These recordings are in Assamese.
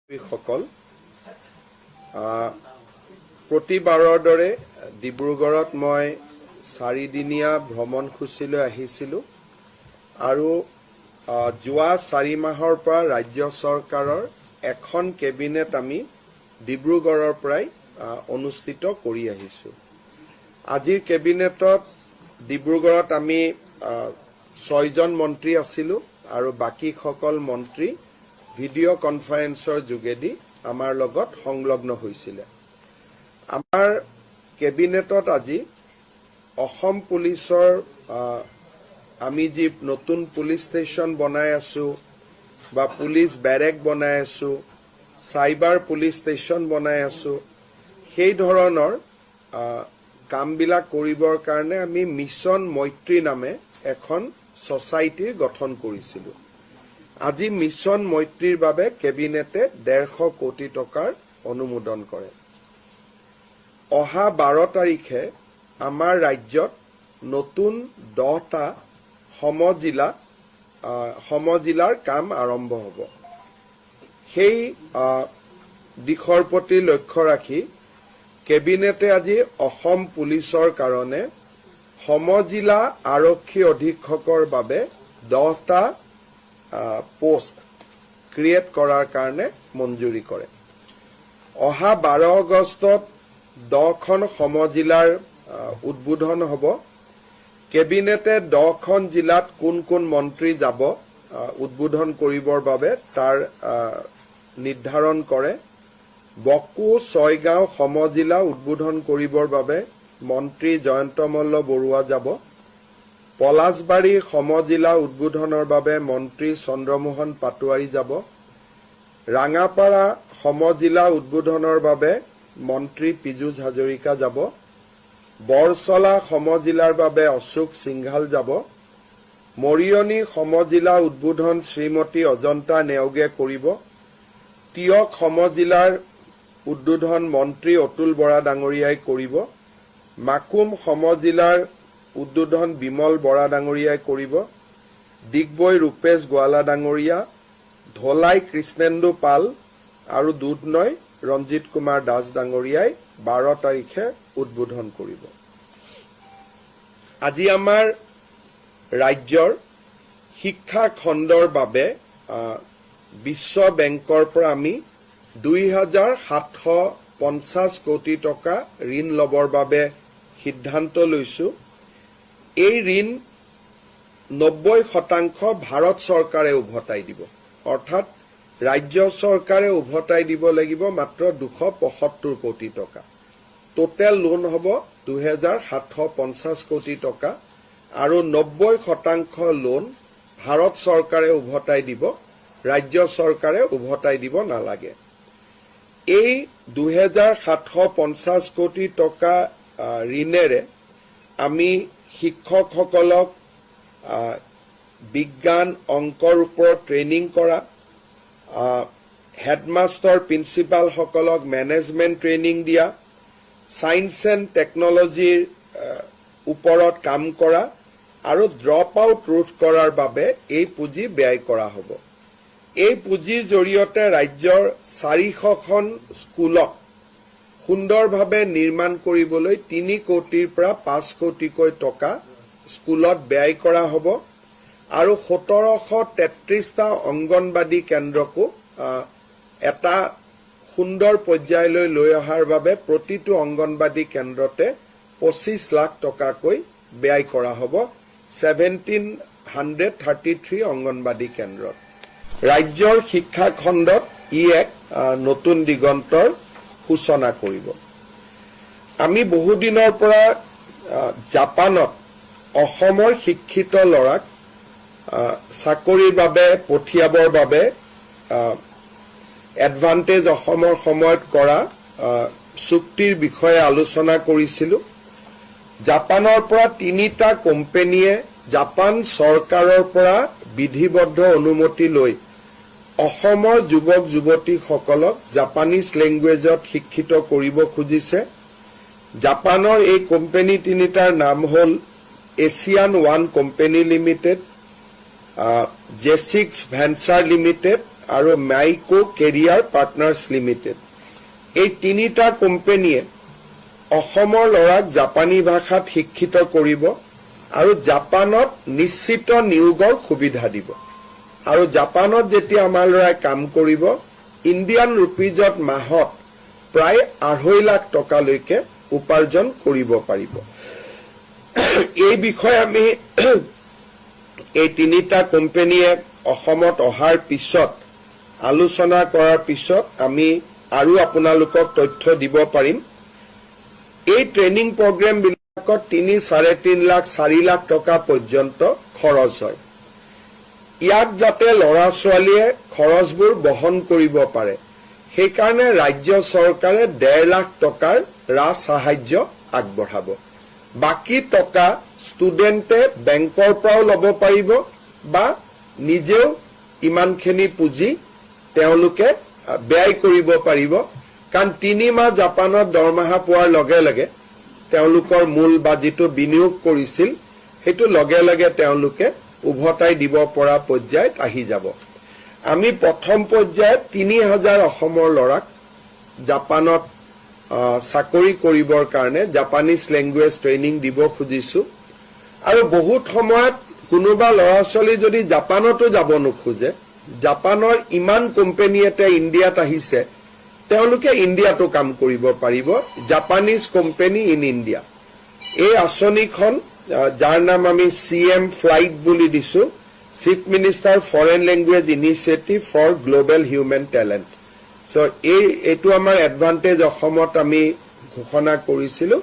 সকল প্ৰতিবাৰৰ দৰে ডিব্ৰুগড়ত মই 4 দিনীয়া ভ্ৰমণসূচীলৈ আহিছিলোঁ আৰু যোৱা 4 মাহৰ পৰা ৰাজ্য চৰকাৰৰ এখন কেবিনেট আমি ডিব্ৰুগড়ৰ পৰাই অনুষ্ঠিত কৰি আহিছোঁ। আজিৰ কেবিনেটত ডিব্ৰুগড়ত আমি 6জন মন্ত্ৰী আছিলোঁ আৰু বাকি সকল মন্ত্ৰী ভিডিঅ' কনফাৰেন্সৰ যোগেদি আমাৰ লগত সংলগ্ন হৈছিলে। আমাৰ কেবিনেটত আজি অসম পুলিচৰ আমি যি নতুন পুলিচ ষ্টেচন বনাই আছো বা পুলিচ বেৰেক বনাই আছো, সাইবাৰ পুলিচ ষ্টেচন বনাই আছো, সেই ধৰণৰ কামবিলাক কৰিবৰ কাৰণে আমি মিছন মৈত্ৰী নামে এখন ছ'চাইটি গঠন কৰিছিলোঁ। আজি মিছন মৈত্ৰীৰ বাবে কেবিনেটে 150 কোটি টকাৰ অনুমোদন কৰে। অহা 12 তাৰিখে আমাৰ ৰাজ্যত নতুন 10টা সমজিলাৰ কাম আৰম্ভ হ'ব। সেই দিশৰ প্ৰতি লক্ষ্য ৰাখি কেবিনেটে আজি অসম পুলিচৰ কাৰণে সমজিলা আৰক্ষী অধীক্ষকৰ বাবে 10টা পোষ্ট ক্ৰিয়েট কৰাৰ কাৰণে মঞ্জুৰি কৰে। অহা 12 আগষ্টত 10খন সমজিলাৰ উদ্বোধন হ'ব। কেবিনেটে 10খন জিলাত কোন কোন মন্ত্ৰী যাব উদ্বোধন কৰিবৰ বাবে তাৰ নিৰ্ধাৰণ কৰে। বকো 6গাঁও সমজিলা উদ্বোধন কৰিবৰ বাবে মন্ত্ৰী জয়ন্ত মল্ল বৰুৱা যাব। পলাশবাৰী সমজিলা উদ্বোধনৰ বাবে মন্ত্ৰী চন্দ্ৰমোহন পাটোৱাৰী যাব। ৰাঙাপাৰা সমজিলা উদ্বোধনৰ বাবে মন্ত্ৰী পীযুষ হাজৰিকা যাব। বৰছলা সমজিলাৰ বাবে অশোক সিংঘাল যাব। মৰিয়নি সমজিলা উদ্বোধন শ্ৰীমতী অজন্তা নেওগে কৰিব। তিয়ক সমজিলাৰ উদ্বোধন মন্ত্ৰী অতুল বৰা ডাঙৰীয়াই কৰিব। মাকুম সমজিলাৰ উদ্বোধন বিমল বৰা ডাঙৰীয়াই কৰিব। ডিগবৈ ৰূপেশ গোৱালা ডাঙৰীয়া, ধলাই কৃষ্ণেন্দু পাল আৰু দুধনৈ ৰঞ্জিত কুমাৰ দাস ডাঙৰীয়াই 12 তাৰিখে উদ্বোধন কৰিব। আজি আমাৰ ৰাজ্যৰ শিক্ষা খণ্ডৰ বাবে বিশ্ব বেংকৰ পৰা আমি 2750 কোটি টকা ঋণ লবৰ বাবে সিদ্ধান্ত লৈছো। এই ঋণ 90% ভাৰত চৰকাৰে উভতাই দিব, অৰ্থাৎ ৰাজ্য চৰকাৰে উভতাই দিব লাগিব মাত্ৰ 275 কোটি টকা। টোটেল লোন হ'ব 2750 কোটি টকা আৰু 90% লোন ভাৰত চৰকাৰে উভতাই দিব, ৰাজ্য চৰকাৰে উভতাই দিব নালাগে। এই 2750 কোটি টকা ঋণেৰে আমি শিক্ষকসকলক বিজ্ঞান অংকৰ ওপৰত ট্ৰেইনিং কৰা, হেডমাষ্টাৰ প্ৰিন্সিপালসকলক মেনেজমেণ্ট ট্ৰেইনিং দিয়া, ছায়েন্স এণ্ড টেকনলজিৰ ওপৰত কাম কৰা আৰু ড্ৰপ আউট ৰোধ কৰাৰ বাবে এই পুঁজি ব্যয় কৰা হ'ব। এই পুঁজিৰ জৰিয়তে ৰাজ্যৰ 400খন স্কুলক সুন্দৰভাৱে নিৰ্মাণ কৰিবলৈ 3 কোটিৰ পৰা 5 কোটিকৈ টকা স্কুলত ব্যয় কৰা হ'ব আৰু 1733টা অংগনবাদী কেন্দ্ৰকো এটা সুন্দৰ পৰ্যায়লৈ লৈ অহাৰ বাবে প্ৰতিটো অংগনবাদী কেন্দ্ৰতে 25 লাখ টকাকৈ ব্যয় কৰা হ'ব। 1733 অংগনবাদী কেন্দ্ৰত ৰাজ্যৰ শিক্ষা খণ্ডত ই এক নতুন দিগন্তৰ সূচনা কৰিব। আমি বহুদিনৰ পৰা জাপানত অসমৰ শিক্ষিত ল'ৰাক চাকৰিৰ বাবে পঠিয়াবৰ বাবে এডভান্টেজ অসমৰ সময়ত কৰা চুক্তিৰ বিষয়ে আলোচনা কৰিছিলোঁ। জাপানৰ পৰা 3টা কোম্পানীয়ে জাপান চৰকাৰৰ পৰা বিধিবদ্ধ অনুমতি লৈ অসমৰ যুৱক যুৱতীসকলক জাপানীজ লেংগুৱেজত শিক্ষিত কৰিব খুজিছে। জাপানৰ এই কোম্পানী 3টাৰ নাম হ'ল Asian one company limited, J6 venture limited আৰু মাইকো কেৰিয়াৰ পাৰ্টনাৰ্ছ লিমিটেড এই তিনিটা কোম্পানীয়ে অসমৰ ল'ৰাক জাপানী ভাষাত শিক্ষিত কৰিব আৰু জাপানত নিশ্চিত নিয়োগৰ সুবিধা দিব আৰু জাপানত যেতিয়া আমাৰ ল'ৰাই কাম কৰিব ইণ্ডিয়ান ৰুপিজত মাহত প্ৰায় 2.5 লাখ টকালৈকে উপাৰ্জন কৰিব পাৰিব এই বিষয়ে আমি এই তিনিটা কোম্পানীয়ে অসমত অহাৰ পিছত আলোচনা কৰাৰ পিছত আমি আৰু আপোনালোকক তথ্য দিব পাৰিম এই ট্ৰেইনিং প্ৰগ্ৰাম বিলাকত 3.5 লাখ 4 লাখ টকা পৰ্যন্ত খৰচ হয় ইয়াত যাতে ল'ৰা ছোৱালীয়ে খৰচবোৰ বহন কৰিব পাৰে সেই কাৰণে ৰাজ্য চৰকাৰে 1.5 লাখ টকাৰ ৰাজ সাহায্য আগবঢ়াব বাকি টকা ষ্টুডেণ্টে বেংকৰ পৰাও ল'ব পাৰিব বা নিজেও ইমানখিনি পুঁজি তেওঁলোকে ব্যয় কৰিব পাৰিব কাৰণ 3 মাহ জাপানত দৰমহা পোৱাৰ লগে লগে তেওঁলোকৰ মূল বা যিটো বিনিয়োগ কৰিছিল সেইটো লগে লগে তেওঁলোকে উভতাই দিব পৰা পৰ্যায়ত আহি যাব আমি প্ৰথম পৰ্যায়ত 3000 অসমৰ ল'ৰাক জাপানত চাকৰি কৰিবৰ কাৰণে জাপানীজ লেংগুৱেজ ট্ৰেইনিং দিব খুজিছো আৰু বহুত সময়ত কোনোবা ল'ৰা ছোৱালী যদি জাপানতো যাব নোখোজে জাপানৰ ইমান কোম্পানী এটা ইণ্ডিয়াত আহিছে তেওঁলোকে ইণ্ডিয়াতো কাম কৰিব পাৰিব জাপানীজ কোম্পানী ইন ইণ্ডিয়া এই আঁচনিখন যাৰ নাম আমি CM ফ্লাইট বুলি দিছো chief minister foreign language initiative for global human talent so এইটো আমাৰ এডভান্টেজ অসমত আমি ঘোষণা কৰিছিলো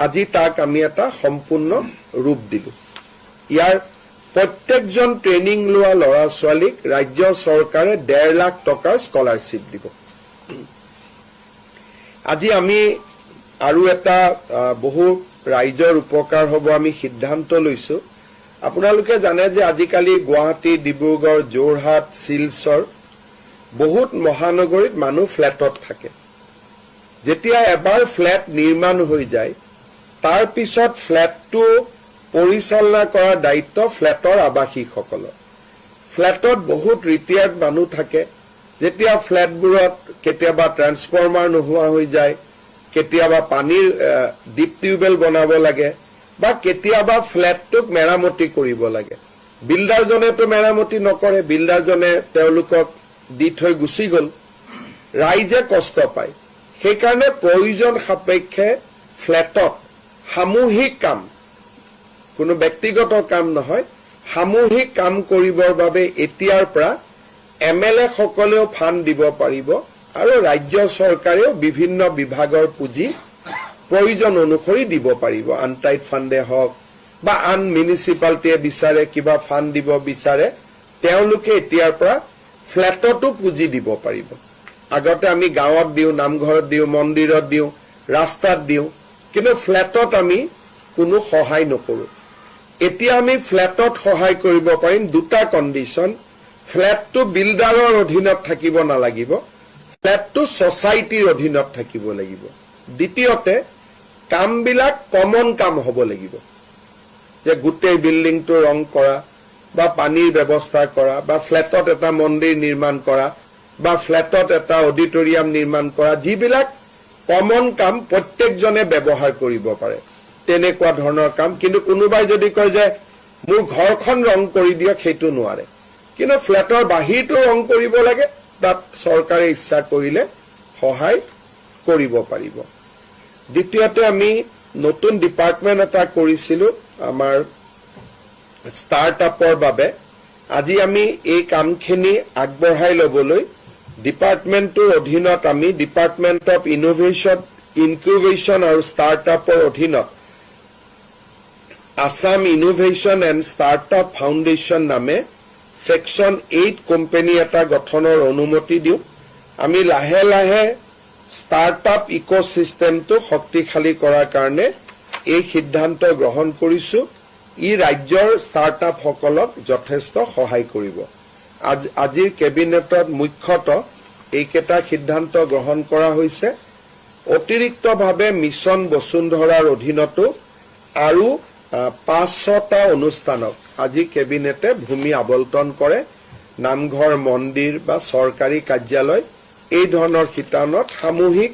আজি তাক আমি এটা সম্পূৰ্ণ ৰূপ দিলো ইয়াৰ প্ৰত্যেকজন ট্ৰেইনিং লোৱা ল'ৰা ছোৱালীক ৰাজ্য চৰকাৰে 1.5 লাখ টকাৰ স্কলাৰশ্বিপ দিব আজি আমি আৰু এটা বহু ৰাইজৰ উপকাৰ হ'ব আমি সিদ্ধান্ত লৈছো আপোনালোকে জানে যে আজিকালি গুৱাহাটী ডিব্ৰুগড় যোৰহাট শিলচৰ বহুত মহানগৰীত মানুহ ফ্ল্যাটত থাকে যেতিয়া এবাৰ ফ্ল্যাট নিৰ্মাণ হৈ যায় তাৰ পিছত ফ্ল্যাটটো পৰিচালনা কৰাৰ দায়িত্ব ফ্ল্যাটৰ আৱাসীসকলৰ ফ্ল্যাটত বহুত ৰিটায়াৰ্ড মানুহ থাকে যেতিয়া ফ্ল্যাটবোৰত কেতিয়াবা ট্ৰান্সফৰ্মাৰ নোহোৱা হৈ যায় কেতিয়াবা পানীৰ ডিপ টিউবেল বনাব লাগে বা কেতিয়াবা ফ্ল্যাটটোক মেৰামতি কৰিব লাগে বিল্ডাৰজনেতো মেৰামতি নকৰে বিল্ডাৰজনে তেওঁলোকক দি থৈ গুচি গ'ল ৰাইজে কষ্ট পায় সেইকাৰণে প্ৰয়োজন সাপেক্ষে ফ্ল্যাটত সামূহিক কাম কোনো ব্যক্তিগত কাম নহয় সামূহিক কাম কৰিবৰ বাবে এতিয়াৰ পৰা MLA সকলেও ফান্ড দিব পাৰিব আৰু ৰাজ্য চৰকাৰেও বিভিন্ন বিভাগৰ পুঁজি প্ৰয়োজন অনুসৰি দিব পাৰিব আনটাইড ফাণ্ডে হওক বা আন মিউনিচিপালিটিয়ে বিচাৰে কিবা ফান্ড দিব বিচাৰে তেওঁলোকে এতিয়াৰ পৰা ফ্ল্যাটতো পুঁজি দিব পাৰিব আগতে আমি গাঁৱত দিও নামঘৰত দিও মন্দিৰত দিও ৰাস্তাত দিও কিন্তু ফ্ল্যাটত আমি কোনো সহায় নকৰো এতিয়া আমি ফ্ল্যাটত সহায় কৰিব পাৰিম দুটা কণ্ডিশ্যন ফ্ল্যাটটো বিল্ডাৰৰ অধীনত থাকিব নালাগিব ফ্ল্যাটটো সোসাইটিৰ অধীনত থাকিব লাগিব দ্বিতীয়তে কামবিলাক কমন কাম হ'ব লাগিব যে গোটেই বিল্ডিংটো ৰং কৰা বা পানীৰ ব্যৱস্থা কৰা বা ফ্ল্যাটত এটা মন্দিৰ নিৰ্মাণ কৰা বা ফ্ল্যাটত এটা অডিটৰিয়াম নিৰ্মাণ কৰা যিবিলাক কমন কাম প্ৰত্যেকজনে ব্যৱহাৰ কৰিব পাৰে তেনেকুৱা ধৰণৰ কাম কিন্তু কোনোবাই যদি কয় যে মোৰ ঘৰখন ৰং কৰি দিয়ক সেইটো নোৱাৰে কিন্তু ফ্ল্যাটৰ বাহিৰটো ৰং কৰিব লাগে তাত চৰকাৰে ইচ্ছা কৰিলে সহায় কৰিব পাৰিব দ্বিতীয়তে আমি নতুন ডিপাৰ্টমেন্ট এটা কৰিছিলো আমাৰ ষ্টাৰ্টআপৰ বাবে আজি আমি এই কামখিনি আগবঢ়াই ল'বলৈ ডিপাৰ্টমেন্টৰ অধীনত আমি ডিপাৰ্টমেন্ট অফ ইনকিউবেশ্যন আৰু ষ্টাৰ্টআপৰ অধীনত Assam innovation and startup foundation নামে সেকশন 8 কোম্পানী এটা গঠনৰ অনুমতি দিও আমি লাহে লাহে ষ্টাৰ্টআপ ইকোসিস্টেমটো শক্তিশালী কৰাৰ কাৰণে এই সিদ্ধান্ত গ্ৰহণ কৰিছো ই ৰাজ্যৰ ষ্টাৰ্টআপ সকলক যথেষ্ট সহায় কৰিব আজিৰ কেবিনেটত মুখ্যতঃ এইকেইটা সিদ্ধান্ত গ্ৰহণ কৰা হৈছে অতিৰিক্তভাৱে মিছন বসুন্ধৰাৰ অধীনতো আৰু 500টা অনুষ্ঠানক আজি কেবিনেটে ভূমি আবণ্টন কৰে নামঘৰ মন্দিৰ বা চৰকাৰী কাৰ্যালয় এই ধৰণৰ শিতানত সামূহিক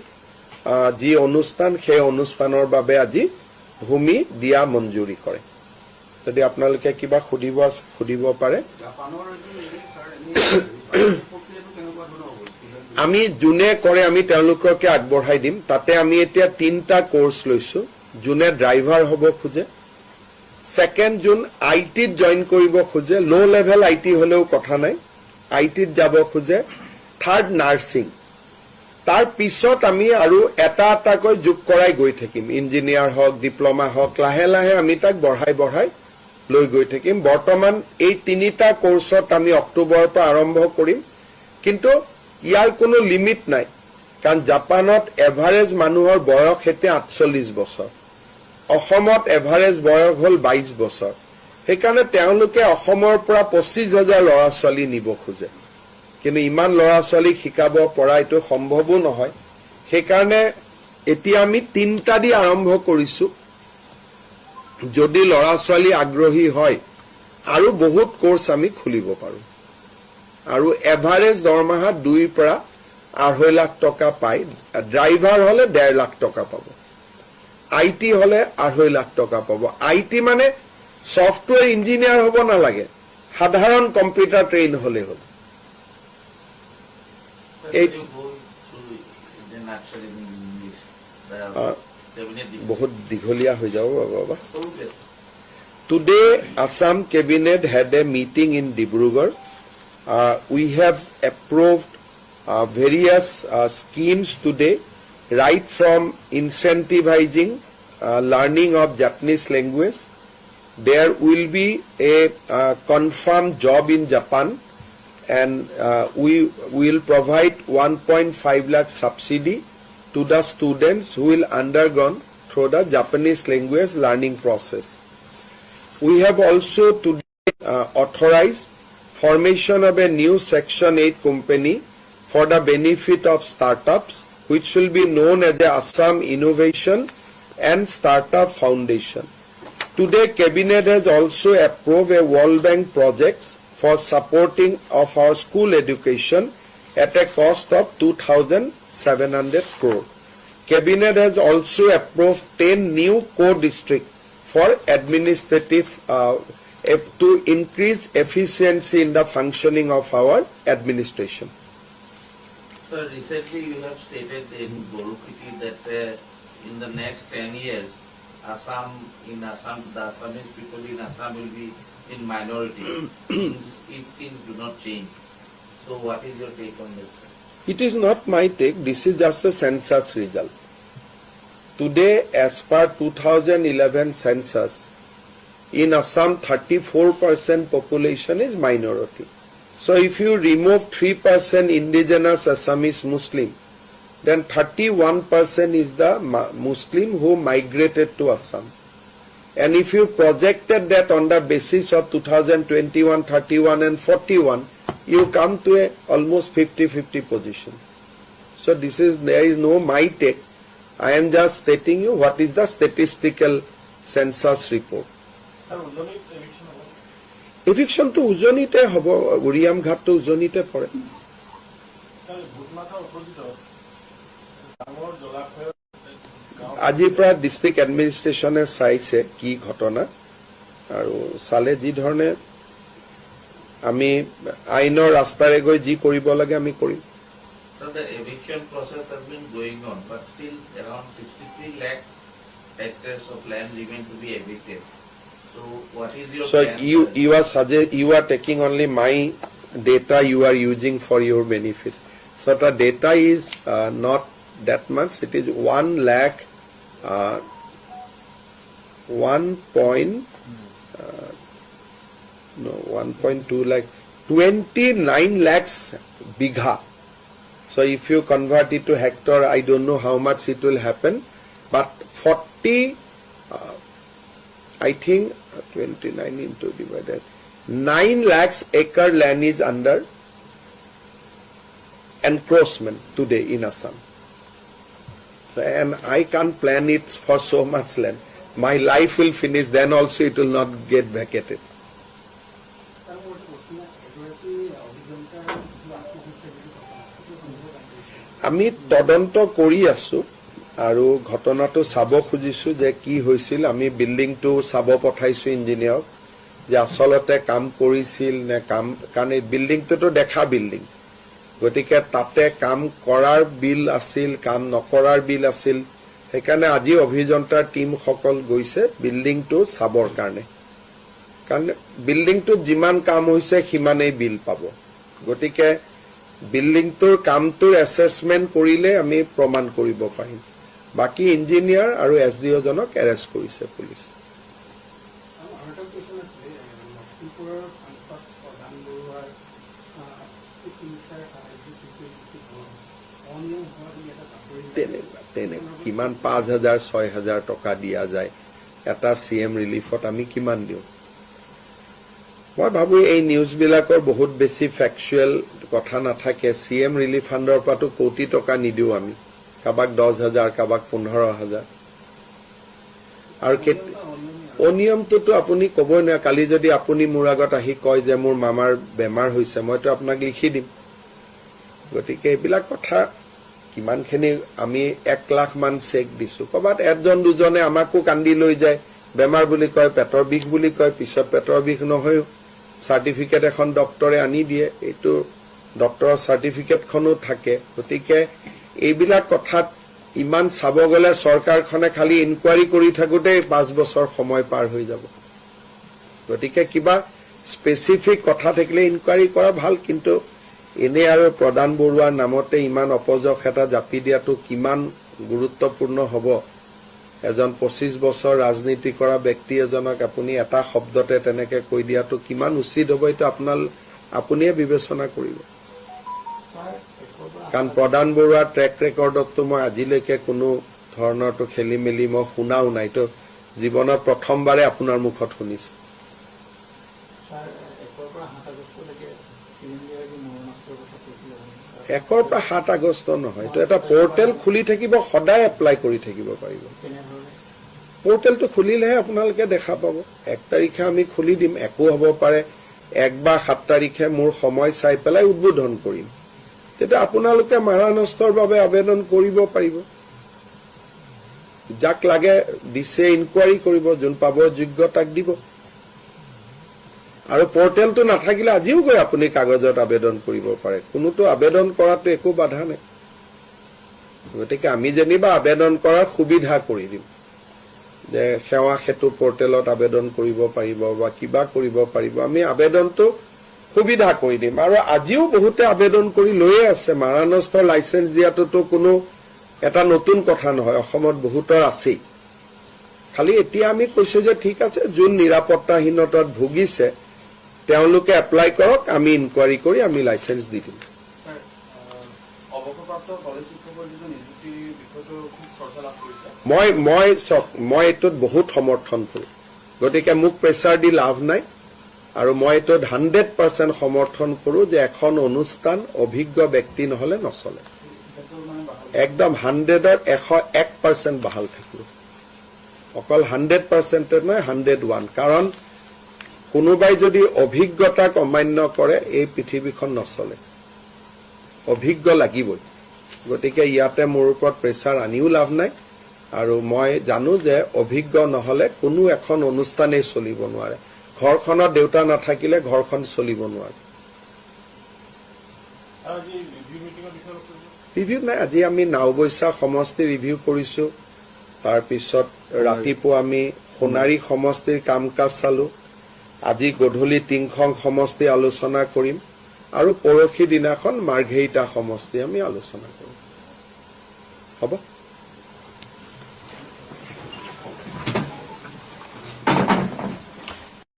যি অনুষ্ঠান সেই অনুষ্ঠানৰ বাবে আজি ভূমি দিয়া মঞ্জুৰি কৰে যদি আপোনালোকে কিবা খুদিব পাৰে আমি যোনে কৰে আমি তেওঁলোককে আগবঢ়াই দিম তাতে আমি এতিয়া 3টা কোৰ্স লৈছো যোনে ড্ৰাইভাৰ হ'ব খোজে সেকেন্ড জুন আইটিত জয়েন কৰিব খোজে লো লেভেল আইটি হলেও কথা নাই আইটিত যাব খোজে থাৰ্ড নাৰ্সিং তাৰ পিছত আমি আৰু এটাকৈ যোগ কৰাই গৈ থাকিম ইঞ্জিনিয়াৰ হওক ডিপ্লোমা হওক লাহে লাহে আমি তাক বঢ়াই লৈ গৈ থাকিম বৰ্তমান এই 3টা কোৰ্সত আমি অক্টোবৰৰ পৰা আৰম্ভ কৰিম কিন্তু ইয়াৰ কোনো লিমিট নাই কাৰণ জাপানত এভাৰেজ মানুহৰ বয়স এতিয়া 48 বছৰ অসমত এভাৰেজ বয়স হল 22 বছৰ সেইকাৰণে তেওঁলোকে অসমৰ পৰা 25,000 ল'ৰা ছোৱালী নিব খোজে কিন্তু ইমান ল'ৰা ছোৱালীক শিকাব পৰা এইটো সম্ভৱো নহয় সেইকাৰণে এতিয়া আমি 3টা দি আৰম্ভ কৰিছো যদি ল'ৰা ছোৱালী আগ্ৰহী হয় আৰু বহুত কোৰ্স আমি খুলিব পাৰো আৰু এভাৰেজ দৰমহা 2 পৰা 2.5 লাখ টকা পায় ড্ৰাইভাৰ হলে 1.5 লাখ টকা পাব আইটি হলে 2.5 লাখ টকা পাব আইটি মানে সফটওয়্যার ইঞ্জিনিয়ার হব নালাগে সাধারণ কম্পিউটার ট্রেন হলে হল বহুত দীঘলীয়া হৈ যাব বাবা Today, Assam Cabinet had a meeting in Dibrugarh. We have approved various schemes today, right from incentivizing learning of Japanese language. There will be a confirmed job in Japan, and we will provide 1.5 lakh subsidy to the students who will undergone through the Japanese language learning process. We have also today authorized formation of a new Section 8 company for the benefit of startups, which will be known as the Assam Innovation and Startup Foundation. Today, Cabinet has also approved a World Bank projects for supporting of our school education at a cost of 2,700 crore. Cabinet has also approved 10 new core districts for administrative to increase efficiency in the functioning of our administration. Sir, recently you have stated in Borukiti that in the next 10 years, the Assamese people in Assam will be in minority if things do not change. So what is your take on this? It is not my take, this is just the census result. Today, as per 2011 census, in Assam 34% population is minority. So if you remove 3% indigenous Assamese Muslim, then 31% is the Muslim who migrated to Assam. And if you projected that on the basis of 2021, 31 and 41, you come to a almost 50-50 position. So there is no my take. I am just stating you what is the statistical census report. Eviction to Ujonite hobo Uriam Ghat to Ujonite for it. আজিৰ পৰা ডিস্ট্ৰিক্ট এডমিনিষ্ট্ৰেশ্যনে চাইছে কি ঘটনা আৰু চালে যি ধৰণে আমি আইনৰ ৰাস্তাৰে গৈ যি কৰিব লাগে আমি কৰিম So the eviction process has been going on, but still around 63 lakhs hectares of land remain to be evicted. So what is your plan? You are taking only my data you are using for your benefit. So the data is not that much. It is 1 lakh 1.2 lakh 29 lakhs bigha. So if you convert it to hectare, I don't know how much it will happen, but 40 I think 29 into divided 9 lakhs acre land is under encroachment today in Assam. And I can't plan it for so much land. My life will finish, then also it will not get vacated. আমি তদন্ত কৰি আছো আৰু ঘটনাটো চাব খুজিছো যে কি হৈছিল আমি বিল্ডিংটো চাব পঠাইছো ইঞ্জিনিয়াৰক যে আসলতে কাম কৰিছিল নে কাম কাৰণ এই বিল্ডিংটোতো দেখা বিল্ডিং গতিকে তাতে কাম কৰাৰ বিল আছিল কাম নকৰাৰ বিল আছিল সেইকাৰণে আজি অভিযন্তাৰ টিম সকল গৈছে বিল্ডিংটো চাবৰ কাৰণে কাৰণ বিল্ডিংটোত যিমান কাম হৈছে সিমানেই বিল পাব গতিকে বিল্ডিংটোৰ কামটোৰ এছেছমেণ্ট কৰিলে আমি প্ৰমাণ কৰিব পাৰিম বাকি ইঞ্জিনিয়াৰ আৰু এছডিঅ জনক এৰেষ্ট কৰিছে পুলিচ কিমান 5,000 6,000 টকা দিয়া যায় এটা সিএম ৰিলিফত আমি কিমান দিওঁ মই ভাবো এই নিউজ বিলাকৰ বহুত বেছি ফ্যাকচুৱেল কথা নাথাকে সিএম ৰিলিফ ফাণ্ডৰ পৰাটো কোটি টকা নিদিও আমি কাবাক 10,000 কাবাক 15,000 আৰু অনিয়মটোতো আপুনি ক'বই নোৱাৰে কালি যদি আপুনি মোৰ আগত আহি কয় যে মোৰ মামাৰ বেমাৰ হৈছে মইতো আপোনাক লিখি দিম গতিকে এইবিলাক কথা কিমানখিনি আমি 1 লাখ মান চেক দিছো কবাত এজন দুজনে আমাকো কান্দি লৈ যায় বেমাৰ বুলি কয় পেটৰ বিষ বুলি কয় পিছত পেটৰ বিষ নহয় সাৰ্টিফিকেট এখন ডক্টৰে আনি দিয়ে এইটো ডক্টৰৰ সাৰ্টিফিকেটখনো থাকে গতিকে এইবিলাক কথাত ইমান চাব গলে চৰকাৰখনে খালি ইনকুৱাৰী কৰি থাকোতে 5 বছৰ সময় পাৰ হৈ যাব গতিকে কিবা স্পেসিফিক কথা থাকিলে ইনকুৱাৰী কৰা ভাল কিন্তু এনে আৰু প্ৰধান বৰুৱাৰ নামতে ইমান অপযক এটা জাপি দিয়াটো কিমান গুৰুত্বপূৰ্ণ হ'ব এজন 25 বছৰ ৰাজনীতি কৰা ব্যক্তি এজনক আপুনি এটা শব্দতে তেনেকে কৈ দিয়াটো কিমান উচিত হ'ব এটা আপুনিয়ে বিবেচনা কৰিব কাৰণ প্ৰধান বৰুৱাৰ ট্ৰেক ৰেকৰ্ডতো মই আজিলৈকে কোনো ধৰণৰটো খেলি মেলি মই শুনাও নাই তো জীৱনৰ প্ৰথমবাৰে আপোনাৰ মুখত শুনিছো একৰ পৰা 7 আগষ্ট নহয় তো এটা পোৰ্টেল খুলি থাকিব সদায় এপ্লাই কৰি থাকিব পাৰিব পোৰ্টেলটো খুলিলেহে আপোনালোকে দেখা পাব 1 তাৰিখে আমি খুলি দিম একো হ'ব পাৰে 1 বা 7 তাৰিখে মোৰ সময় চাই পেলাই উদ্বোধন কৰিম তেতিয়া আপোনালোকে মাৰানষ্টৰ বাবে আবেদন কৰিব পাৰিব যাক লাগে দিছে ইনকুৱাৰী কৰিব যোন পাব যোগ্যতাক দিব আৰু পোৰ্টেলটো নাথাকিলে আজিও গৈ আপুনি কাগজত আবেদন কৰিব পাৰে কোনোটো আবেদন কৰাটো একো বাধা নাই গতিকে আমি যেনিবা আবেদন কৰাৰ সুবিধা কৰি দিম যে সেৱা হেতু পোৰ্টেলত আবেদন কৰিব পাৰিব বা কিবা কৰিব পাৰিব আমি আবেদনটো সুবিধা কৰি দিম আৰু আজিও বহুতে আবেদন কৰি লৈয়ে আছে মাৰানষ্টৰ লাইসেন্স দিয়াটোতো কোনো এটা নতুন কথা নহয় অসমত বহুতৰ আছে খালি এতিয়া আমি কৈছো যে ঠিক আছে যোন নিৰাপত্তাহীনতাত ভুগিছে তেওঁলোকে এপ্লাই কৰক আমি ইনকুৱাৰী কৰি আমি লাইসেন্স দি দিম অৱসৰপ্ৰাপ্ত কলেজ শিক্ষকৰ যিটো নিযুক্তি বিষয়টো খুব চৰ্চা লাভ কৰিছে মই এটোত বহুত সমৰ্থন কৰো গতিকে মোক প্ৰেছাৰ দি লাভ নাই আৰু মই এটোত 100% সমৰ্থন কৰো যে এখন অনুষ্ঠান অভিজ্ঞ ব্যক্তি নহলে নচলে একদম 100ৰ 101% বহাল থাকিব অকল 100% নহয় 101 কাৰণ কোনোবাই যদি অভিজ্ঞতাক অমান্য কৰে এই পৃথিৱীখন নচলে অভিজ্ঞ লাগিবই গতিকে ইয়াতে মোৰ ওপৰত প্ৰেছাৰ আনিও লাভ নাই আৰু মই জানো যে অভিজ্ঞ নহলে কোনো এখন অনুষ্ঠানেই চলিব নোৱাৰে ঘৰখনত দেউতা নাথাকিলে ঘৰখন চলিব নোৱাৰে ৰিভিউ নাই আজি আমি নাওবৈচা সমষ্টি ৰিভিউ কৰিছো তাৰ পিছত ৰাতিপুৱা আমি সোণাৰী সমষ্টিৰ কাম কাজ চালো আজি গধূলি টিংখং সমষ্টি আলোচনা কৰিম আৰু পৰখি দিনাখন মাৰ্ঘেৰিটা সমষ্টি আমি আলোচনা কৰিম হ'ব